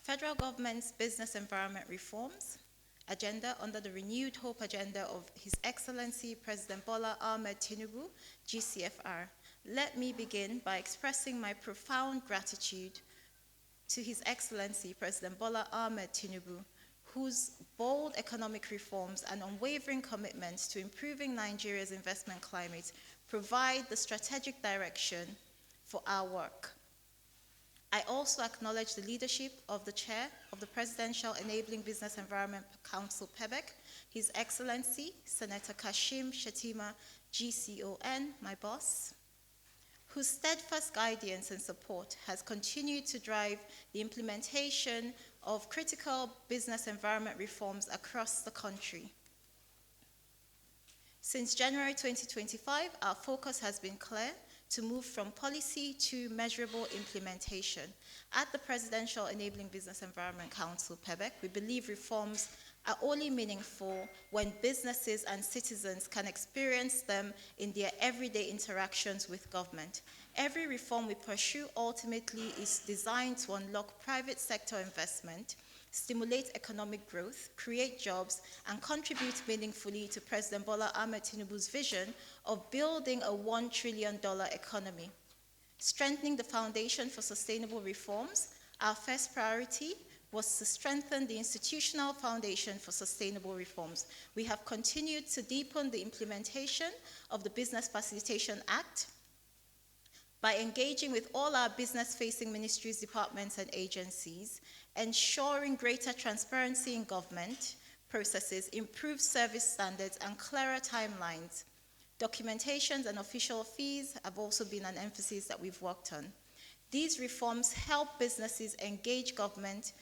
Federal government's business environment reforms agenda under the renewed hope agenda of His Excellency President Bola Ahmed Tinubu, GCFR. Let me begin by expressing my profound gratitude to His Excellency President Bola Ahmed Tinubu, whose bold economic reforms and unwavering commitment to improving Nigeria's investment climate provide the strategic direction for our work. I also acknowledge the leadership of the Chair of the Presidential Enabling Business Environment Council, PEBEC, His Excellency Senator Kashim Shettima, GCON, my boss, whose steadfast guidance and support has continued to drive the implementation of critical business environment reforms across the country. Since January 2025, our focus has been clear: to move from policy to measurable implementation. At the Presidential Enabling Business Environment Council, PEBEC, we believe reforms are only meaningful when businesses and citizens can experience them in their everyday interactions with government. Every reform we pursue ultimately is designed to unlock private sector investment, stimulate economic growth, create jobs, and contribute meaningfully to President Bola Ahmed Tinubu's vision of building a $1 trillion economy. Strengthening the foundation for sustainable reforms, our first priority was to strengthen the institutional foundation for sustainable reforms. We have continued to deepen the implementation of the Business Facilitation Act by engaging with all our business-facing ministries, departments, and agencies, ensuring greater transparency in government processes, improved service standards, and clearer timelines. Documentations and official fees have also been an emphasis that we've worked on. These reforms help businesses engage government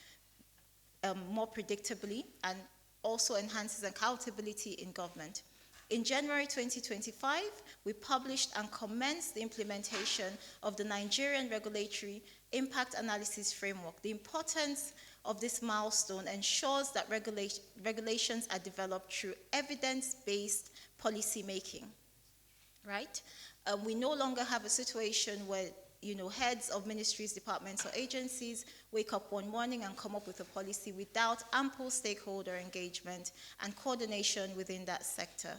more predictably and also enhances accountability in government. In January 2025, we published and commenced the implementation of the Nigerian Regulatory Impact Analysis Framework. The importance of this milestone ensures that regulations are developed through evidence-based policy making, right? We no longer have a situation where heads of ministries, departments, or agencies wake up one morning and come up with a policy without ample stakeholder engagement and coordination within that sector.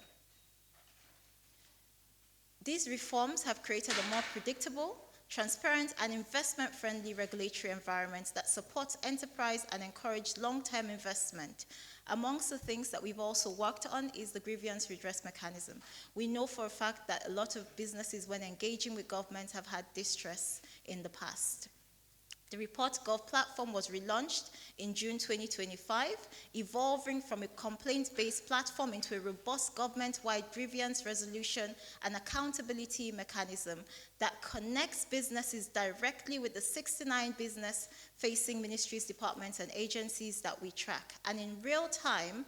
These reforms have created a more predictable, transparent, and investment-friendly regulatory environment that supports enterprise and encourages long-term investment. Amongst the things that we've also worked on is the grievance redress mechanism. We know for a fact that a lot of businesses, when engaging with government, have had distress in the past. The Report Gov platform was relaunched in June 2025, evolving from a complaint-based platform into a robust government-wide grievance resolution and accountability mechanism that connects businesses directly with the 69 business-facing ministries, departments, and agencies that we track. And in real time,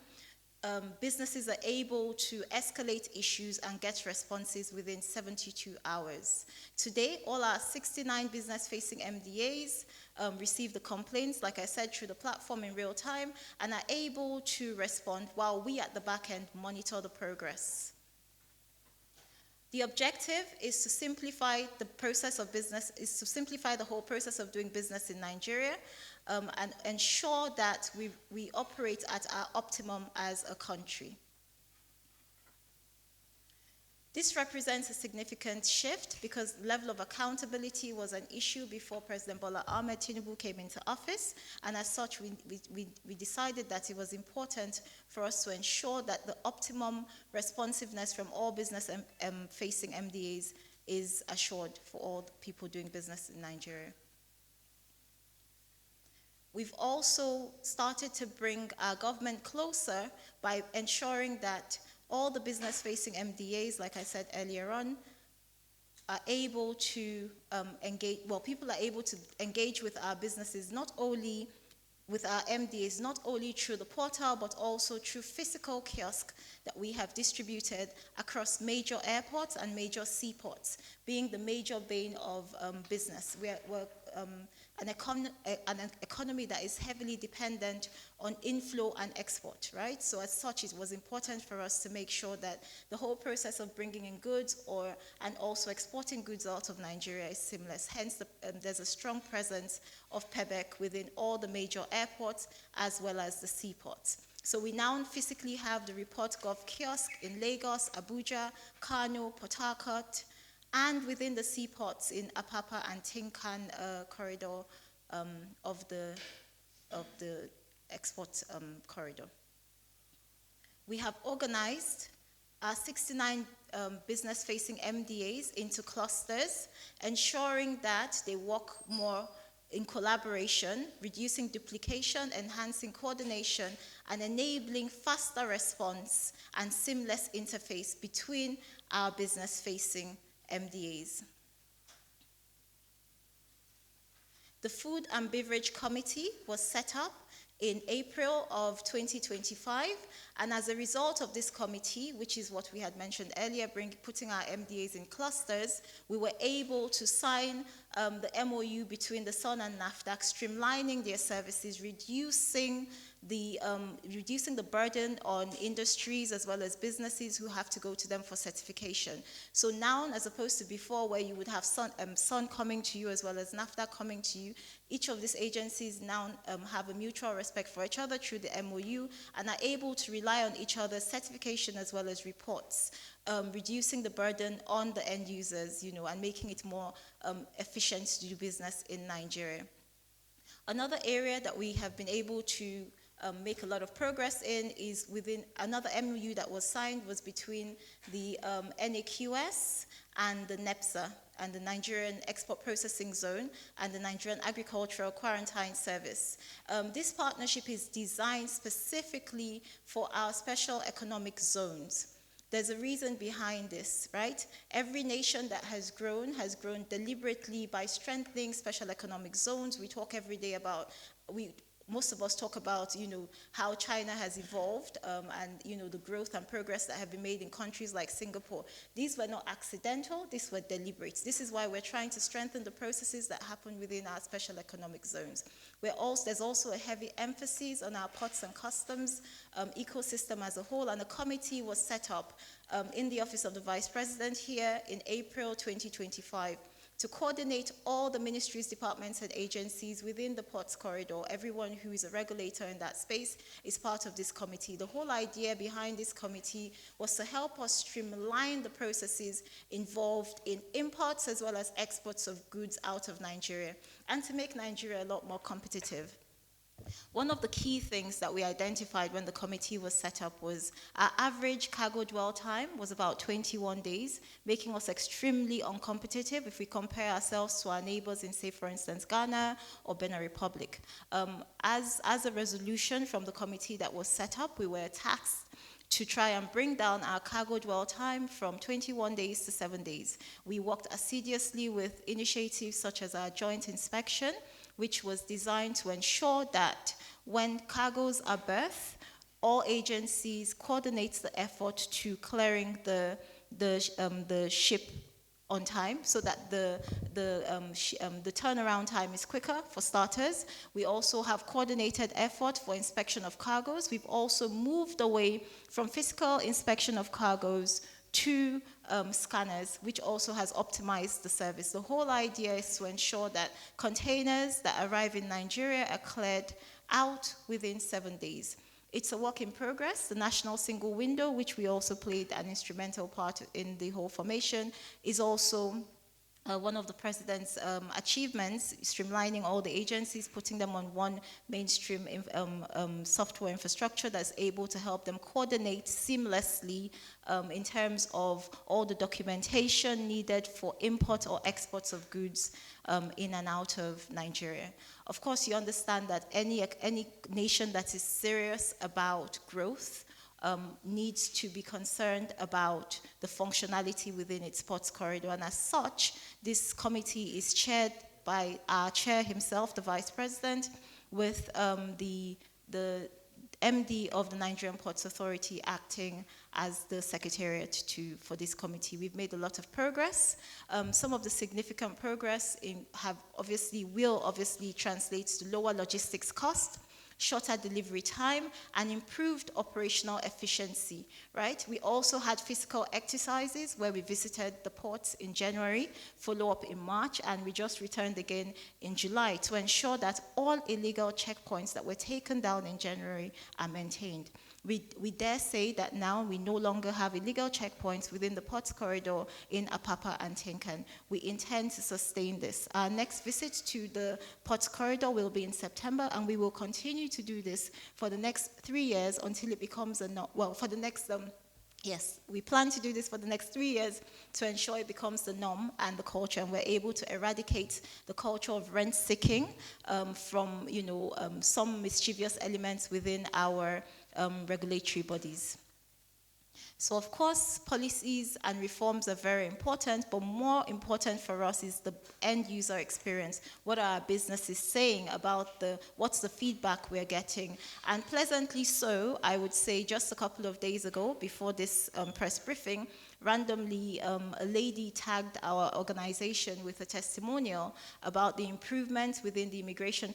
businesses are able to escalate issues and get responses within 72 hours. Today, all our 69 business-facing MDAs receive the complaints, like I said, through the platform in real time, and are able to respond while we at the back end monitor the progress. The objective is to simplify the process of business, is to simplify the whole process of doing business in Nigeria, and ensure that we operate at our optimum as a country. This represents a significant shift because the level of accountability was an issue before President Bola Ahmed Tinubu came into office, and as such, we decided that it was important for us to ensure that the optimum responsiveness from all business-facing MDAs is assured for all people doing business in Nigeria. We've also started to bring our government closer by ensuring that all the business-facing MDAs, like I said earlier on, are able to people are able to engage with our businesses, not only with our MDAs, not only through the portal, but also through physical kiosks that we have distributed across major airports and major seaports, being the major bane of business. We're an economy that is heavily dependent on inflow and export, right? So as such, it was important for us to make sure that the whole process of bringing in goods and also exporting goods out of Nigeria is seamless. Hence, there's a strong presence of PEBEC within all the major airports as well as the seaports. So we now physically have the Report Gov kiosk in Lagos, Abuja, Kano, Port Harcourt, and within the seaports in Apapa and Tinkan corridor of the export corridor. We have organized our 69 business-facing MDAs into clusters, ensuring that they work more in collaboration, reducing duplication, enhancing coordination, and enabling faster response and seamless interface between our business-facing MDAs. The Food and Beverage Committee was set up in April of 2025, and as a result of this committee, which is what we had mentioned earlier, putting our MDAs in clusters, we were able to sign the MOU between the SON and NAFDAC, streamlining their services, reducing the burden on industries as well as businesses who have to go to them for certification. So now, as opposed to before where you would have SON coming to you as well as NAFDAC coming to you, each of these agencies now have a mutual respect for each other through the MOU and are able to rely on each other's certification as well as reports, reducing the burden on the end users, and making it more efficient to do business in Nigeria. Another area that we have been able to make a lot of progress in is within another MOU that was signed was between the NAQS and the NEPSA and the Nigerian Export Processing Zone and the Nigerian Agricultural Quarantine Service. This partnership is designed specifically for our special economic zones. There's a reason behind this, right? Every nation that has grown deliberately by strengthening special economic zones. We talk every day about, most of us talk about, how China has evolved and, the growth and progress that have been made in countries like Singapore. These were not accidental, these were deliberate. This is why we're trying to strengthen the processes that happen within our special economic zones. There's also a heavy emphasis on our ports and customs ecosystem as a whole, and a committee was set up in the Office of the Vice President here in April 2025 to coordinate all the ministries, departments, and agencies within the ports corridor. Everyone who is a regulator in that space is part of this committee. The whole idea behind this committee was to help us streamline the processes involved in imports as well as exports of goods out of Nigeria, and to make Nigeria a lot more competitive. One of the key things that we identified when the committee was set up was our average cargo dwell time was about 21 days, making us extremely uncompetitive if we compare ourselves to our neighbors in, say, for instance, Ghana or Benin Republic. As a resolution from the committee that was set up, we were tasked to try and bring down our cargo dwell time from 21 days to 7 days. We worked assiduously with initiatives such as our joint inspection, which was designed to ensure that when cargoes are berthed, all agencies coordinate the effort to clearing the ship on time, so that the turnaround time is quicker for starters. We also have coordinated effort for inspection of cargoes. We've also moved away from physical inspection of cargoes to scanners, which also has optimized the service. The whole idea is to ensure that containers that arrive in Nigeria are cleared out within 7 days. It's a work in progress. The National Single Window, which we also played an instrumental part in the whole formation, is also one of the president's achievements, streamlining all the agencies, putting them on one mainstream software infrastructure that's able to help them coordinate seamlessly in terms of all the documentation needed for import or exports of goods in and out of Nigeria. Of course, you understand that any nation that is serious about growth needs to be concerned about the functionality within its ports corridor. And as such, this committee is chaired by our chair himself, the Vice President, with the MD of the Nigerian Ports Authority acting as the secretariat for this committee. We've made a lot of progress. Some of the significant progress will obviously translate to lower logistics cost, shorter delivery time, and improved operational efficiency, right? We also had physical exercises where we visited the ports in January, follow-up in March, and we just returned again in July to ensure that all illegal checkpoints that were taken down in January are maintained. We dare say that now we no longer have illegal checkpoints within the ports corridor in Apapa and Tinkan. We intend to sustain this. Our next visit to the ports corridor will be in September, and we will continue to do this for the next 3 years until it becomes yes, we plan to do this for the next 3 years to ensure it becomes the norm and the culture, and we're able to eradicate the culture of rent-seeking from, some mischievous elements within our regulatory bodies. So of course, policies and reforms are very important, but more important for us is the end user experience. What are our businesses saying about what's the feedback we're getting? And pleasantly so, I would say just a couple of days ago, before this press briefing, randomly, a lady tagged our organization with a testimonial about the improvements within the immigration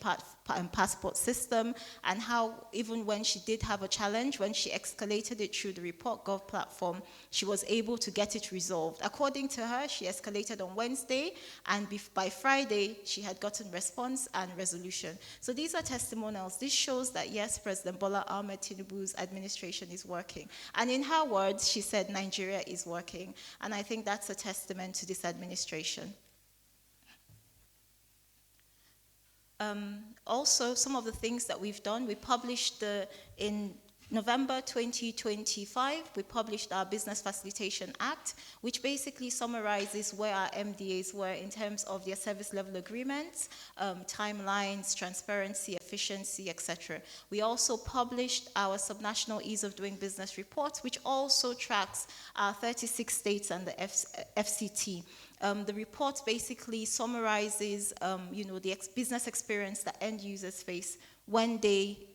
and passport system, and how even when she did have a challenge, when she escalated it through the Report.gov platform, she was able to get it resolved. According to her, she escalated on Wednesday, and by Friday, she had gotten response and resolution. So these are testimonials. This shows that, yes, President Bola Ahmed Tinubu's administration is working. And in her words, she said Nigeria is working. And I think that's a testament to this administration. Also, some of the things that we've done, we published in November 2025, we published our Business Facilitation Act, which basically summarizes where our MDAs were in terms of their service level agreements, timelines, transparency, efficiency, etc. We also published our subnational ease of doing business report, which also tracks our 36 states and the FCT. The report basically summarizes, the business experience that end users face when they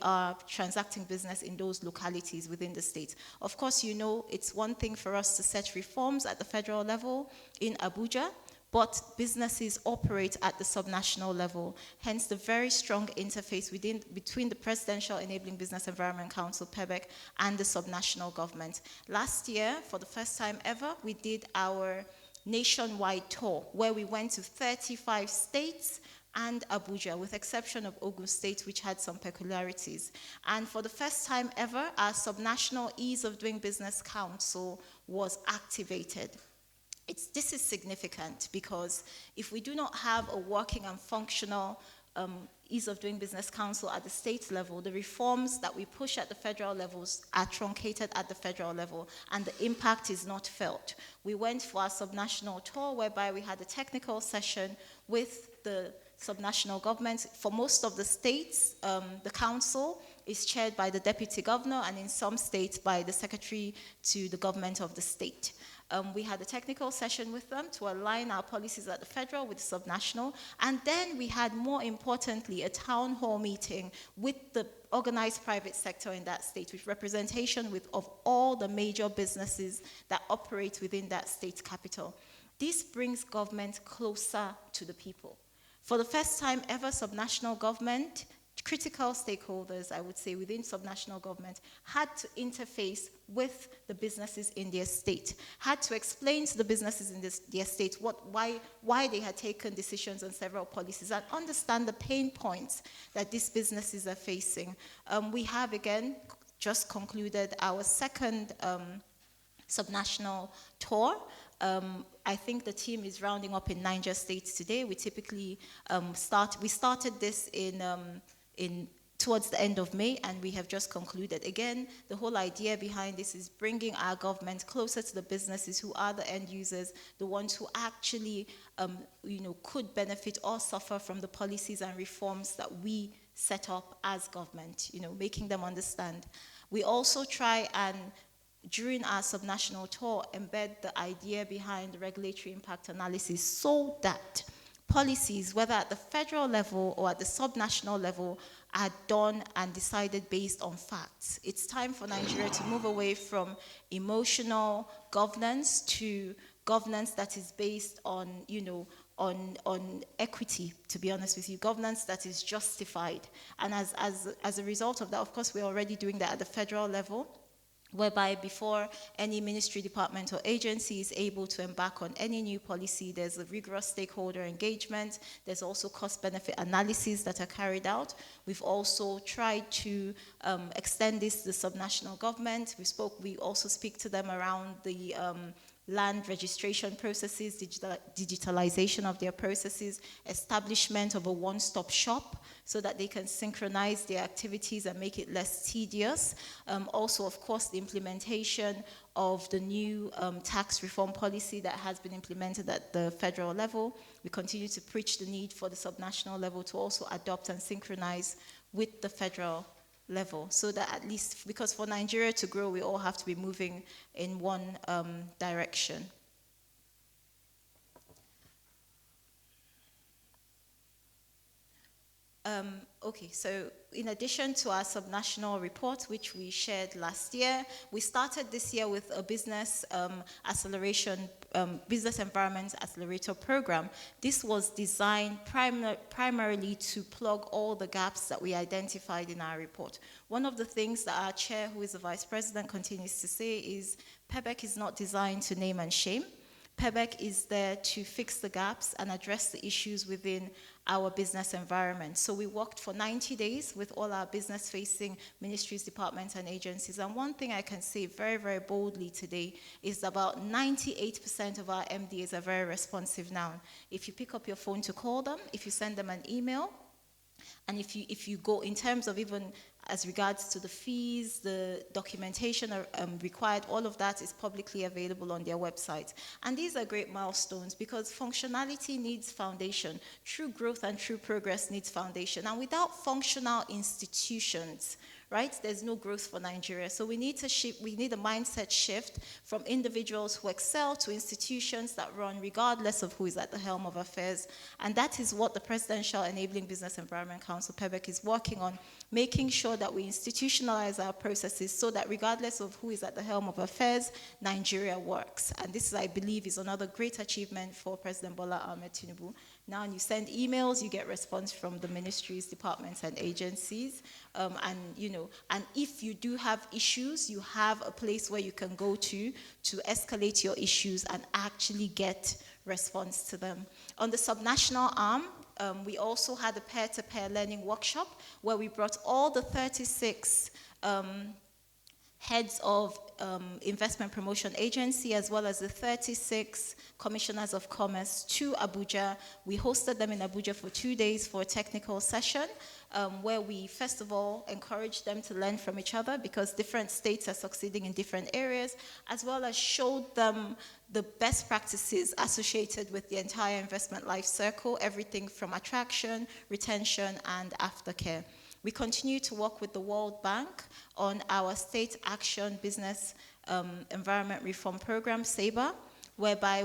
are transacting business in those localities within the state. Of course, it's one thing for us to set reforms at the federal level in Abuja, but businesses operate at the subnational level, hence the very strong interface between the Presidential Enabling Business Environment Council, PEBEC, and the subnational government. Last year, for the first time ever, we did our nationwide tour, where we went to 35 states and Abuja, with exception of Ogun State, which had some peculiarities. And for the first time ever, our subnational Ease of Doing Business Council was activated. This is significant because if we do not have a working and functional Ease of Doing Business Council at the state level, the reforms that we push at the federal levels are truncated at the federal level, and the impact is not felt. We went for our subnational tour, whereby we had a technical session with the subnational government. For most of the states, the council is chaired by the deputy governor, and in some states by the secretary to the government of the state. We had a technical session with them to align our policies at the federal with the subnational, and then we had, more importantly, a town hall meeting with the organized private sector in that state, with representation of all the major businesses that operate within that state capital. This brings government closer to the people. For the first time ever, subnational government, critical stakeholders, I would say, within subnational government, had to interface with the businesses in their state, had to explain to the businesses in their state why they had taken decisions on several policies, and understand the pain points that these businesses are facing. We have, again, just concluded our second subnational tour. I think the team is rounding up in Niger State today. We typically started this towards the end of May, and we have just concluded. Again, the whole idea behind this is bringing our government closer to the businesses who are the end users, the ones who actually, could benefit or suffer from the policies and reforms that we set up as government, making them understand. We also try and, during our subnational tour, embed the idea behind the regulatory impact analysis so that policies, whether at the federal level or at the subnational level, are done and decided based on facts. It's time for Nigeria to move away from emotional governance to governance that is based on, on equity, to be honest with you, governance that is justified. And as a result of that, of course, we're already doing that at the federal level, whereby before any ministry, department, or agency is able to embark on any new policy, there's a rigorous stakeholder engagement. There's also cost-benefit analyses that are carried out. We've also tried to extend this to the subnational government. We also speak to them around the land registration processes, digitalization of their processes, establishment of a one-stop shop so that they can synchronize their activities and make it less tedious. Also, of course, the implementation of the new tax reform policy that has been implemented at the federal level. We continue to preach the need for the subnational level to also adopt and synchronize with the federal level, so that at least, because for Nigeria to grow, we all have to be moving in one direction. Okay, so in addition to our subnational report, which we shared last year, we started this year with a business business environment accelerator program. This was designed primarily to plug all the gaps that we identified in our report. One of the things that our chair, who is the vice president, continues to say is PEBEC is not designed to name and shame. PEBEC is there to fix the gaps and address the issues within our business environment. So we worked for 90 days with all our business-facing ministries, departments, and agencies. And one thing I can say very, very boldly today is about 98% of our MDAs are very responsive now. If you pick up your phone to call them, if you send them an email, and if you go in terms of even as regards to the fees, the documentation required, all of that is publicly available on their website. And these are great milestones because functionality needs foundation. True growth and true progress needs foundation. And without functional institutions, right, there's no growth for Nigeria. So we need a mindset shift from individuals who excel to institutions that run regardless of who is at the helm of affairs. And that is what the Presidential Enabling Business Environment Council, PEBEC, is working on, making sure that we institutionalize our processes so that regardless of who is at the helm of affairs, Nigeria works. And this, I believe, is another great achievement for President Bola Ahmed Tinubu. Now you send emails, you get response from the ministries, departments, and agencies. And if you do have issues, you have a place where you can go to escalate your issues and actually get response to them. On the subnational arm, we also had a peer-to-peer learning workshop where we brought all the 36 heads of investment promotion agency, as well as the 36 commissioners of commerce to Abuja. We hosted them in Abuja for 2 days for a technical session where we, first of all, encouraged them to learn from each other because different states are succeeding in different areas, as well as showed them the best practices associated with the entire investment life cycle, everything from attraction, retention, and aftercare. We continue to work with the World Bank on our State Action Business Environment Reform Program, SABER, whereby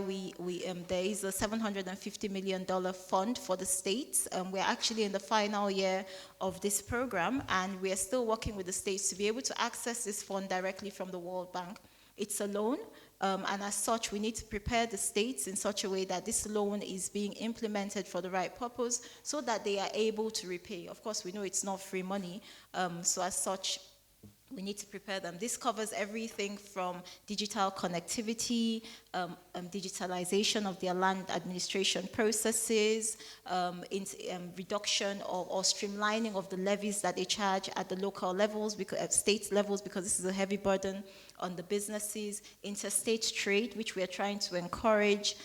there is a $750 million fund for the states. We're actually in the final year of this program, and we are still working with the states to be able to access this fund directly from the World Bank. It's a loan, and as such, we need to prepare the states in such a way that this loan is being implemented for the right purpose so that they are able to repay. Of course, we know it's not free money, so as such, we need to prepare them. This covers everything from digital connectivity, digitalization of their land administration processes, reduction or streamlining of the levies that they charge at the local levels, at state levels, because this is a heavy burden on the businesses, interstate trade, which we are trying to encourage,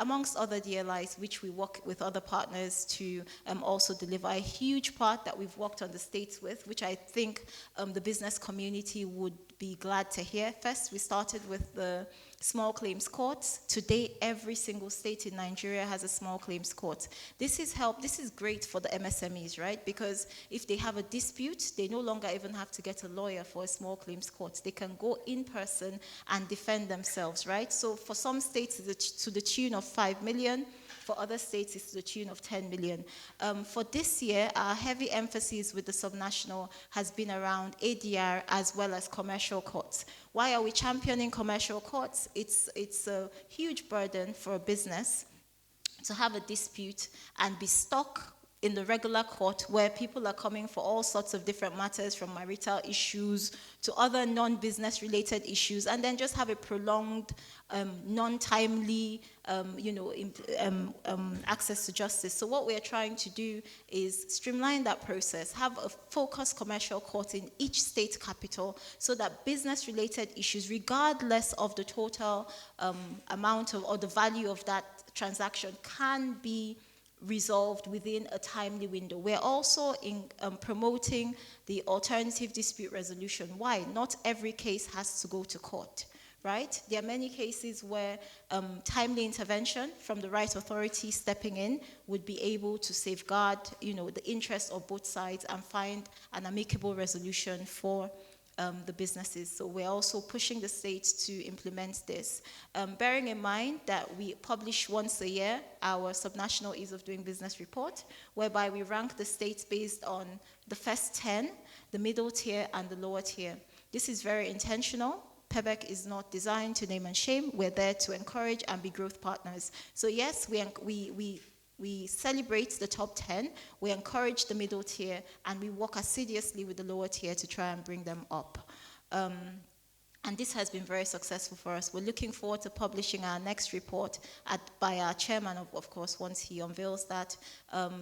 amongst other DLIs, which we work with other partners to also deliver. A huge part that we've worked on the states with, which I think the business community would be glad to hear. First, we started with the small claims courts. Today, every single state in Nigeria has a small claims court. This is great for the MSMEs, right? Because if they have a dispute, they no longer even have to get a lawyer for a small claims court. They can go in person and defend themselves, right? So for some states, to the tune of 5 million, For other states, it's to the tune of 10 million. For this year, our heavy emphasis with the subnational has been around ADR as well as commercial courts. Why are we championing commercial courts? It's a huge burden for a business to have a dispute and be stuck in the regular court where people are coming for all sorts of different matters, from marital issues to other non-business related issues, and then just have a prolonged, non-timely, access to justice. So what we are trying to do is streamline that process, have a focused commercial court in each state capital so that business related issues, regardless of the total amount of or the value of that transaction, can be resolved within a timely window. We're also promoting the alternative dispute resolution. Why? Not every case has to go to court, right? There are many cases where timely intervention from the right authority stepping in would be able to safeguard, the interests of both sides and find an amicable resolution for the businesses. So we're also pushing the states to implement this. Bearing in mind that we publish once a year our subnational ease of doing business report, whereby we rank the states based on the first 10, the middle tier, and the lower tier. This is very intentional. PEBEC is not designed to name and shame. We're there to encourage and be growth partners. So yes, we celebrate the top 10, we encourage the middle tier, and we work assiduously with the lower tier to try and bring them up. And this has been very successful for us. We're looking forward to publishing our next report by our chairman, of course, once he unveils that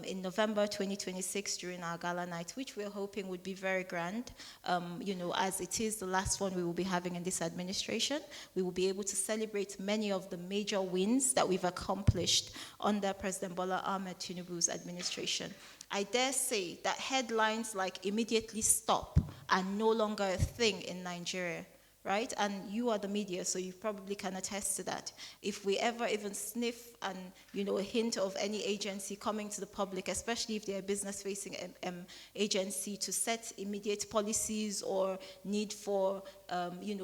in November 2026 during our gala night, which we're hoping would be very grand. As it is the last one we will be having in this administration, we will be able to celebrate many of the major wins that we've accomplished under President Bola Ahmed Tinubu's administration. I dare say that headlines like "immediately stop" are no longer a thing in Nigeria. Right? And you are the media, so you probably can attest to that. If we ever even sniff a hint of any agency coming to the public, especially if they're a business-facing agency, to set immediate policies or need for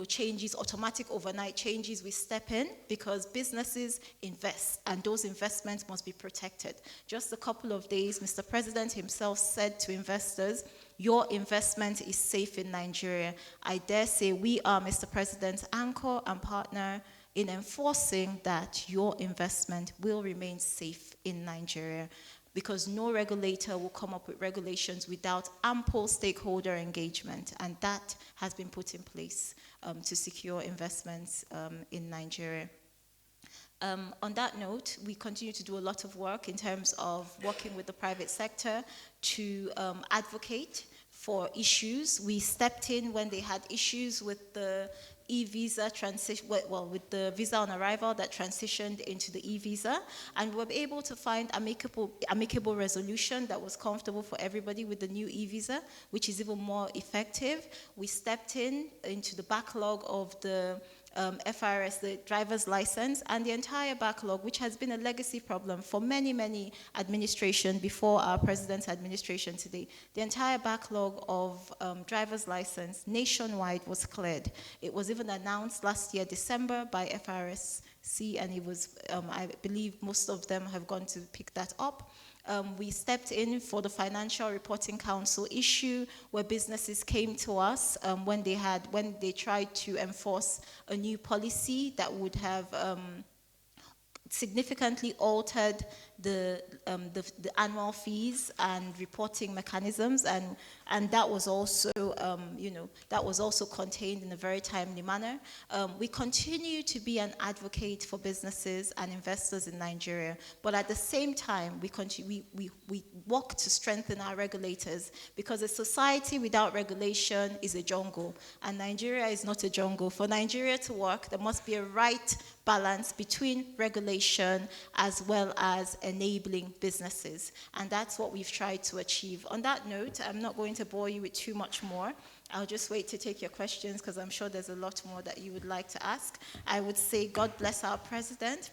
changes, automatic overnight changes, we step in because businesses invest, and those investments must be protected. Just a couple of days, Mr. President himself said to investors, "Your investment is safe in Nigeria." I dare say we are, Mr. President's anchor and partner in enforcing that your investment will remain safe in Nigeria, because no regulator will come up with regulations without ample stakeholder engagement, and that has been put in place to secure investments in Nigeria. On that note, we continue to do a lot of work in terms of working with the private sector to advocate for issues. We stepped in when they had issues with the e-visa transition, with the visa on arrival that transitioned into the e-visa, and we were able to find amicable resolution that was comfortable for everybody with the new e-visa, which is even more effective. We stepped into the backlog of the FRS, the driver's license, and the entire backlog, which has been a legacy problem for many, many administrations before our president's administration today. The entire backlog of driver's license nationwide was cleared. It was even announced last year, December, by FRSC, and it was, I believe most of them have gone to pick that up. We stepped in for the Financial Reporting Council issue, where businesses came to us when they tried to enforce a new policy that would have significantly altered the annual fees and reporting mechanisms, and that was also that was also contained in a very timely manner. We continue to be an advocate for businesses and investors in Nigeria, but at the same time we work to strengthen our regulators, because a society without regulation is a jungle, and Nigeria is not a jungle. For Nigeria to work, there must be a right balance between regulation as well as enabling businesses, and that's what we've tried to achieve. On that note, I'm not going to bore you with too much more. I'll just wait to take your questions, because I'm sure there's a lot more that you would like to ask. I would say God bless our president.